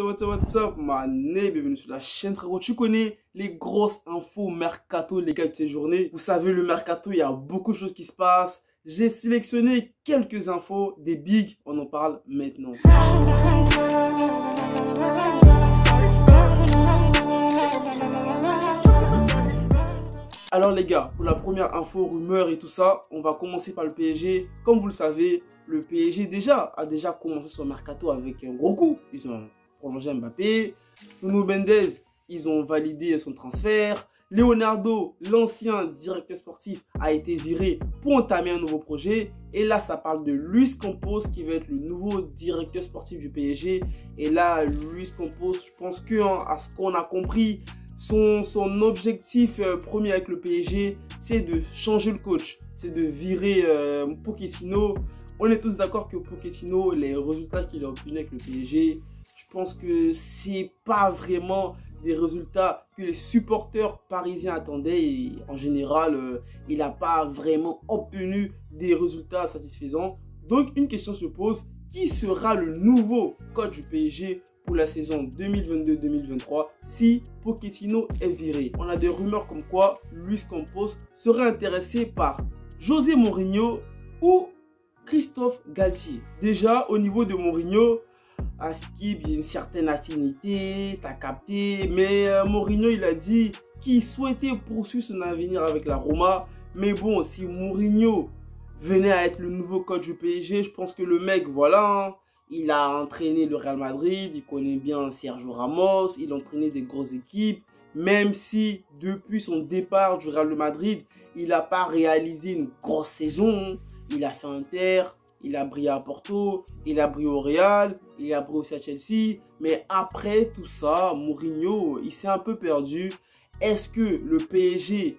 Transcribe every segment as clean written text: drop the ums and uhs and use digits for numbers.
what's up, mané, bienvenue sur la chaîne frérot. Tu connais les grosses infos mercato, les gars, de ces journées. Vous savez, le mercato, il y a beaucoup de choses qui se passent. J'ai sélectionné quelques infos, des bigs, on en parle maintenant. Alors les gars, pour la première info, rumeur et tout ça, on va commencer par le PSG. Comme vous le savez, le PSG a déjà commencé son mercato avec un gros coup. Ils ont prolongé Mbappé. Nuno Mendes, ils ont validé son transfert. Leonardo, l'ancien directeur sportif, a été viré pour entamer un nouveau projet. Et là, ça parle de Luis Campos qui va être le nouveau directeur sportif du PSG. Et là, Luis Campos, je pense que, à ce qu'on a compris, son objectif premier avec le PSG, c'est de changer le coach. C'est de virer Pochettino. On est tous d'accord que Pochettino, les résultats qu'il a obtenus avec le PSG, je pense que c'est pas vraiment des résultats que les supporters parisiens attendaient. Et en général, il n'a pas vraiment obtenu des résultats satisfaisants. Donc une question se pose, qui sera le nouveau coach du PSG pour la saison 2022-2023 si Pochettino est viré? On a des rumeurs comme quoi Luis Campos serait intéressé par José Mourinho ou Christophe Galtier. Déjà, au niveau de Mourinho, à Skip, il y a une certaine affinité, t'as capté. Mais Mourinho, il a dit qu'il souhaitait poursuivre son avenir avec la Roma. Mais bon, si Mourinho venait à être le nouveau coach du PSG, je pense que le mec, voilà, il a entraîné le Real Madrid, il connaît bien Sergio Ramos, il a entraîné des grosses équipes. Même si, depuis son départ du Real Madrid, il n'a pas réalisé une grosse saison. Il a fait Inter, il a brillé à Porto, il a brillé au Real, il a brillé aussi à Chelsea. Mais après tout ça, Mourinho, il s'est un peu perdu. Est-ce que le PSG,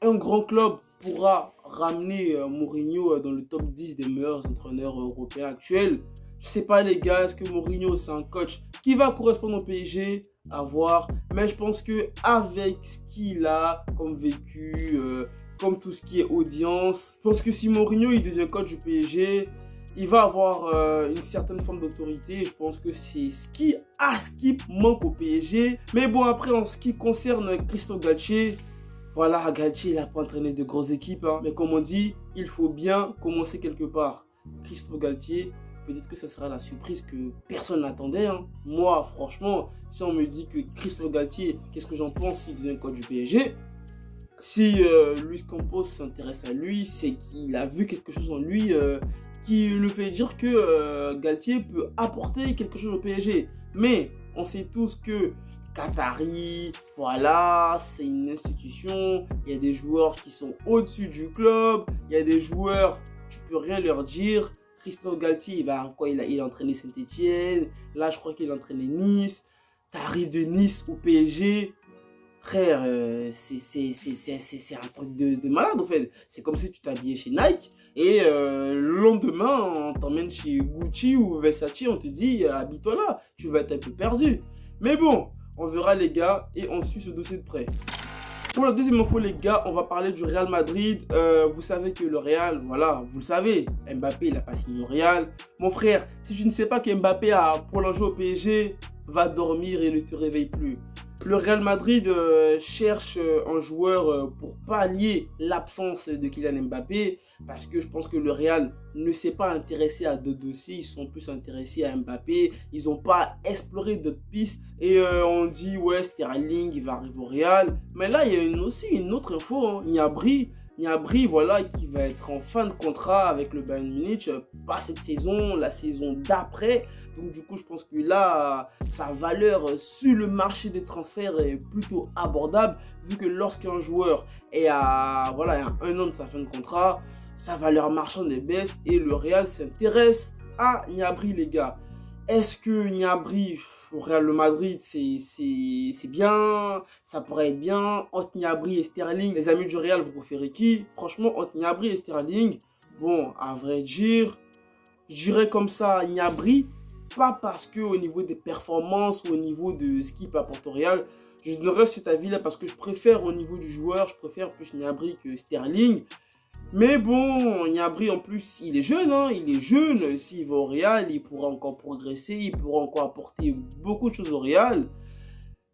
un grand club, pourra ramener Mourinho dans le top 10 des meilleurs entraîneurs européens actuels? Je sais pas les gars, est-ce que Mourinho c'est un coach qui va correspondre au PSG? À voir. Mais je pense que avec ce qu'il a comme vécu, comme tout ce qui est audience, je pense que si Mourinho il devient coach du PSG, il va avoir une certaine forme d'autorité. Je pense que c'est ce qui manque au PSG. Mais bon, après en ce qui concerne Christophe Galtier, voilà, Galtier il n'a pas entraîné de grosses équipes, hein. Mais comme on dit, il faut bien commencer quelque part. Christophe Galtier, peut-être que ça sera la surprise que personne n'attendait, hein. Moi, franchement, si on me dit que Christophe Galtier, qu'est-ce que j'en pense s'il devient coach du PSG? Si Luis Campos s'intéresse à lui, c'est qu'il a vu quelque chose en lui qui le fait dire que Galtier peut apporter quelque chose au PSG. Mais on sait tous que Qatari, voilà, c'est une institution. Il y a des joueurs qui sont au-dessus du club. Il y a des joueurs, tu peux rien leur dire. Christophe Galtier, il a entraîné Saint-Etienne. Là, je crois qu'il a entraîné Nice. Tu arrives de Nice au PSG. Frère, c'est un truc de malade, en fait. C'est comme si tu t'habillais chez Nike. Et le lendemain, on t'emmène chez Gucci ou Versace. On te dit, habille-toi là. Tu vas être un peu perdu. Mais bon, on verra les gars. Et on suit ce dossier de près. Pour la deuxième info les gars, on va parler du Real Madrid. Vous savez que le Real, voilà, vous le savez, Mbappé il n'a pas signé au Real. Mon frère, si tu ne sais pas que Mbappé a prolongé au PSG, va dormir et ne te réveille plus. Le Real Madrid cherche un joueur pour pallier l'absence de Kylian Mbappé, parce que je pense que le Real ne s'est pas intéressé à d'autres dossiers, ils sont plus intéressés à Mbappé, ils n'ont pas exploré d'autres pistes. Et on dit ouais, Sterling il va arriver au Real, mais là il y a aussi une autre info, hein. Gnabry, voilà, qui va être en fin de contrat avec le Bayern Munich, pas cette saison, la saison d'après. Donc du coup, je pense que là, sa valeur sur le marché des transferts est plutôt abordable, vu que lorsqu'un joueur est à, voilà, un an de sa fin de contrat, sa valeur marchande est baisse et le Real s'intéresse à Gnabry, les gars. Est-ce que Gnabry au Real Madrid, c'est bien? Ça pourrait être bien. Entre Gnabry et Sterling, les amis du Real, vous préférez qui? Franchement, entre Gnabry et Sterling, bon, à vrai dire, je dirais comme ça, Gnabry, pas parce que au niveau des performances ou au niveau de ce qu'il peut apporter au Real, je donnerais cet avis-là parce que je préfère au niveau du joueur, je préfère plus Gnabry que Sterling. Mais bon, Gnabry en plus, il est jeune, hein, il est jeune. S'il va au Real, il pourra encore progresser, il pourra encore apporter beaucoup de choses au Real.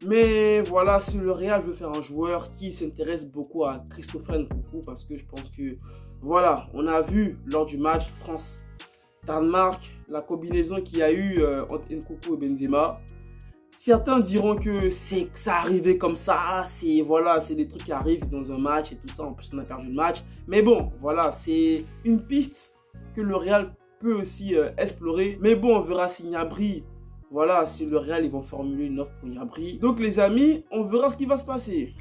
Mais voilà, si le Real veut faire un joueur qui s'intéresse beaucoup à Christopher Nkunku, parce que je pense que, voilà, on a vu lors du match France-Danemark, la combinaison qu'il y a eu entre Nkunku et Benzema. Certains diront que ça arrivait comme ça, voilà, c'est des trucs qui arrivent dans un match et tout ça, en plus on a perdu le match. Mais bon, voilà, c'est une piste que le Real peut aussi explorer. Mais bon, on verra si Gnabry, voilà, si le Real ils vont formuler une offre pour Gnabry. Donc les amis, on verra ce qui va se passer.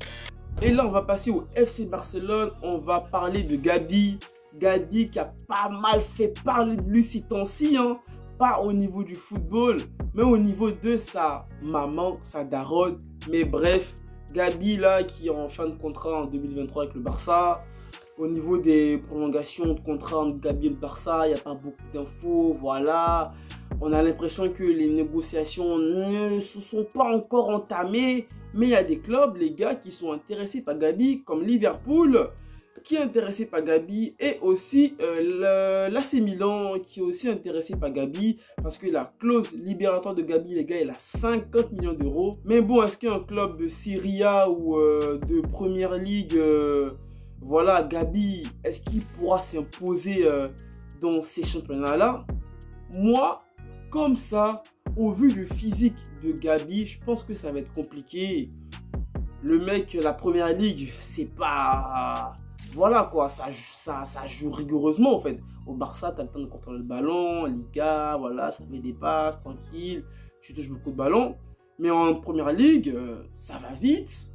Et là, on va passer au FC Barcelone, on va parler de Gabi. Gabi qui a pas mal fait parler de lui ces temps-ci, hein. Pas au niveau du football, mais au niveau de sa maman, sa daronne. Mais bref, Gabi là qui est en fin de contrat en 2023 avec le Barça. Au niveau des prolongations de contrat entre Gabi et le Barça, il n'y a pas beaucoup d'infos, voilà. On a l'impression que les négociations ne se sont pas encore entamées. Mais il y a des clubs, les gars, qui sont intéressés par Gabi, comme Liverpool, qui est intéressé par Gabi, et aussi l'AC Milan qui est aussi intéressé par Gabi, parce que la clause libératoire de Gabi, les gars, elle a 50 millions d'euros. Mais bon, est-ce qu'un club de Serie A ou de Première Ligue, voilà, Gabi, est-ce qu'il pourra s'imposer dans ces championnats-là? Moi, comme ça, au vu du physique de Gabi, je pense que ça va être compliqué. Le mec, la Première Ligue, c'est pas... Voilà quoi, ça joue rigoureusement en fait. Au Barça, tu as le temps de contrôler le ballon, Liga, voilà, ça fait des passes, tranquille, tu touches beaucoup de ballons. Mais en Première Ligue, ça va vite.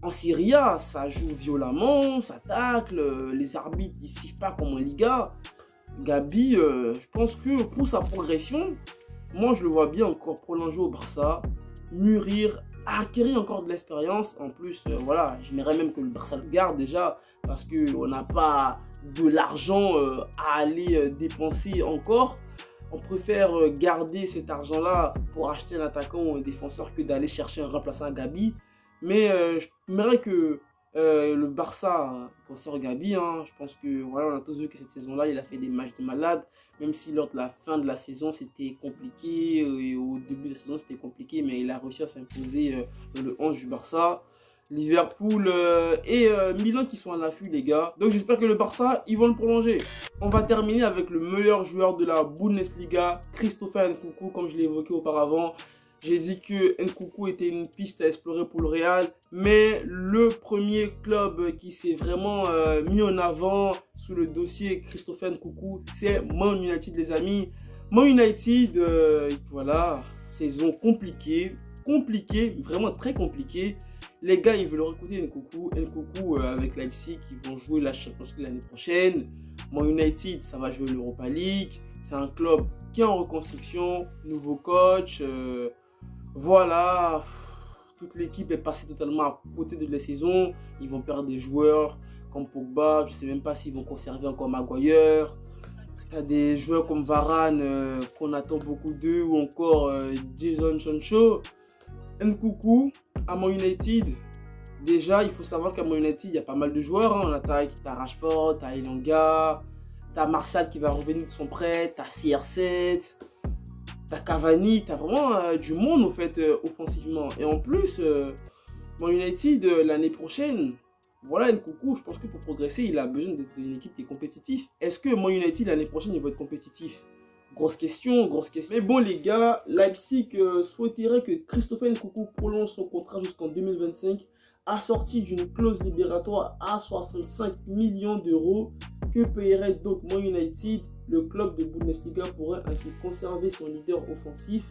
En Serie A, ça joue violemment, ça tacle, les arbitres ils sifflent pas comme en Liga. Gabi, je pense que pour sa progression, moi je le vois bien encore prolonger au Barça, mûrir, acquérir encore de l'expérience. En plus, voilà, j'aimerais même que le Barça le garde déjà, parce qu'on n'a pas de l'argent à aller dépenser encore. On préfère garder cet argent-là pour acheter un attaquant ou un défenseur que d'aller chercher un remplaçant à Gabi. Mais j'aimerais que le Barça conserve Gabi. Hein. Je pense que voilà, on a tous vu que cette saison-là, il a fait des matchs de malade. Même si lors de la fin de la saison, c'était compliqué. Et au début de la saison, c'était compliqué. Mais il a réussi à s'imposer dans le 11 du Barça. Liverpool et Milan qui sont à l'affût, les gars. Donc j'espère que le Barça, ils vont le prolonger. On va terminer avec le meilleur joueur de la Bundesliga, Christopher Nkunku, comme je l'ai évoqué auparavant. J'ai dit que Nkunku était une piste à explorer pour le Real, mais le premier club qui s'est vraiment mis en avant sous le dossier Christopher Nkunku, c'est Man United, les amis. Man United, voilà, saison compliquée, vraiment très compliquée. Les gars, ils veulent recruter Nkunku. Nkunku avec Leipzig, ils vont jouer la Champions League l'année prochaine. Man United, ça va jouer l'Europa League. C'est un club qui est en reconstruction, nouveau coach. Voilà, toute l'équipe est passée totalement à côté de la saison. Ils vont perdre des joueurs comme Pogba. Je ne sais même pas s'ils vont conserver encore Maguire. Tu as des joueurs comme Varane qu'on attend beaucoup d'eux, ou encore Jadon Sancho. Nkunku à Man United, déjà il faut savoir qu'à Man United il y a pas mal de joueurs. Hein. En attaque, tu as Rashford, tu as Elanga, tu as Martial qui va revenir de son prêt, tu as CR7. T'as Cavani, t'as vraiment du monde en fait offensivement. Et en plus, Man United l'année prochaine, voilà Nkunku, je pense que pour progresser, il a besoin d'une équipe qui est compétitive. Est-ce que Man United l'année prochaine, il va être compétitif? Grosse question, grosse question. Mais bon les gars, Leipzig souhaiterait que Christopher Nkunku prolonge son contrat jusqu'en 2025, assorti d'une clause libératoire à 65 millions d'euros que paierait donc Man United. Le club de Bundesliga pourrait ainsi conserver son leader offensif.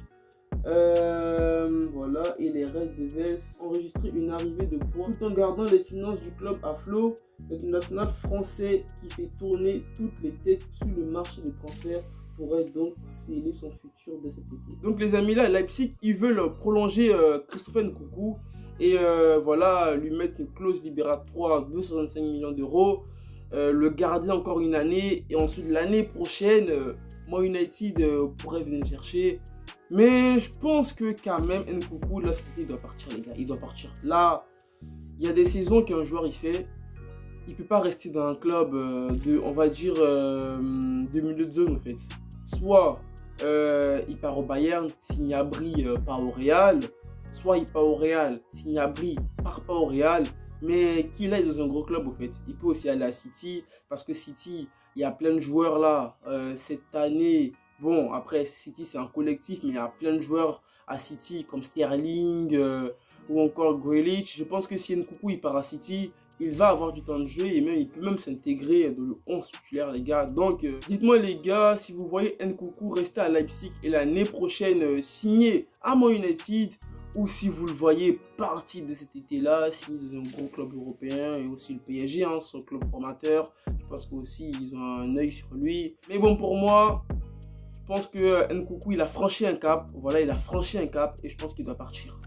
Voilà, et les Red Devils enregistrer une arrivée de points tout en gardant les finances du club à flot. L'international français qui fait tourner toutes les têtes sur le marché des transferts pourrait donc sceller son futur de cet été. Donc les amis là, Leipzig, ils veulent prolonger Christopher Nkunku et voilà, lui mettre une clause libératoire de 65 millions d'euros. Le garder encore une année, et ensuite l'année prochaine Man United pourrait venir le chercher. Mais je pense que quand même Nkunku là, il doit partir les gars, il doit partir. Là, il y a des saisons qu'un joueur il fait, il peut pas rester dans un club de, on va dire, de milieu de zone en fait. Soit il part au Bayern, s'il y a Gnabry part au Real, soit il part au Real, s'il y a Gnabry part pas au Real, mais qu'il aille dans un gros club en fait. Il peut aussi aller à City, parce que City, il y a plein de joueurs là, cette année, bon après City c'est un collectif, mais il y a plein de joueurs à City comme Sterling ou encore Grealish. Je pense que si Nkunku il part à City, il va avoir du temps de jeu et même il peut même s'intégrer dans le 11 titulaire les gars. Donc dites-moi les gars, si vous voyez Nkunku rester à Leipzig et l'année prochaine signer à Man United, ou si vous le voyez partir de cet été-là, signer dans un gros club européen et aussi le PSG, hein, son club formateur. Je pense qu'aussi ils ont un œil sur lui. Mais bon, pour moi, je pense que Nkunku il a franchi un cap. Voilà, il a franchi un cap et je pense qu'il doit partir.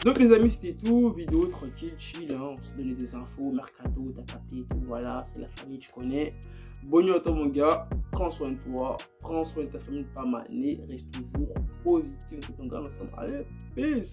Donc les amis, c'était tout, vidéo tranquille, chill, hein. On s'est donné des infos, mercato, t'as capté, tout, voilà, c'est la famille, tu connais. Bonne nuit à toi mon gars, prends soin de toi, prends soin de ta famille, pas mal, reste toujours positif, ton gars, ensemble, allez, peace.